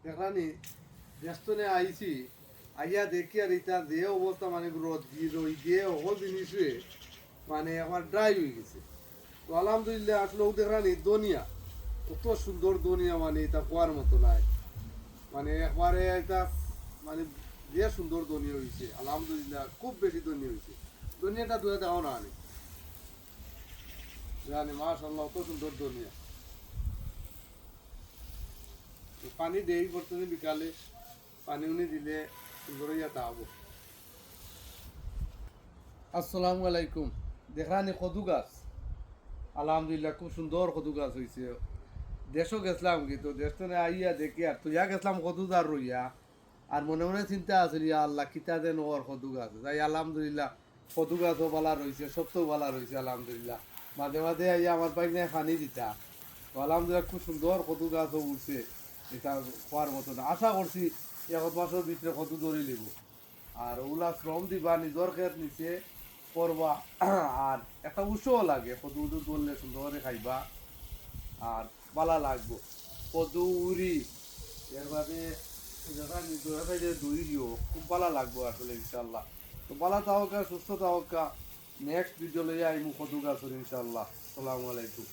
দেখলানি ব্যস্তনে আইছি আইয়া দেখি আর ইটা যে অবস্থা মানে রোদ রই দিয়ে সকল জিনিসে মানে আমার ড্রাই হয়ে গেছে। তো আলহামদুলিল্লাহ আসলে ও দেখলানি দুনিয়া কত সুন্দর দুনিয়া, মানে এটা কোয়ার মতো নাই, মানে একবারে এটা মানে যে সুন্দর দুনিয়া হয়েছে আলহামদুলিল্লাহ, খুব বেশি দুনিয়া হয়েছে। দুনিয়াটা দুয়া দেওয়া না আনি জানি মাশাল্লাহ কত সুন্দর দুনিয়া। পানি দেই বর্তমানে বিকালে, পানি উনি দিলে সুন্দর হইয়া তাহবো। আসসালামু আলাইকুম। দেখলানি কদু গাছ আলহামদুলিল্লাহ খুব সুন্দর কদু গাছ হয়েছে। দেশও গেছিলাম কিন্তু দেশ তো আইয়া দেখি আর তুইয়া গেছিলাম কদুদার রইয়া, আর মনে মনে চিন্তা আছে ইয়া আল্লাহ কিতা দেন ওর কদু গাছ তাই আলহামদুলিল্লাহ কদু গাছও বালা রয়েছে, সত্যও বালা রয়েছে আলহামদুলিল্লাহ। মাঝে মাঝে আইয়া আমার পাইনে পানি দিতা, তো আলহামদুলিল্লাহ খুব সুন্দর কদু গাছও উঠছে। এটা খোয়ার মতো না, আশা করছি এক মাসের ভিতরে কদু ধরে লিব। আর ওগুলা শ্রম দিবা নিজের খেত নিচে করবা, আর একটা উৎসও লাগে কদু উদু ধরলে সুন্দর করে খাইবা আর বালা লাগবো। কদু উড়ি এর বাদে নিজের দুই দিও খুব বালা লাগবো আসলে ইনশাল্লাহ। তো বালা তাহকা সুস্থ তাহকা, নেক্সট ভিডিও লইয়া আইমু কদু গাছর ইনশাল্লাহ। আসসালামু আলাইকুম।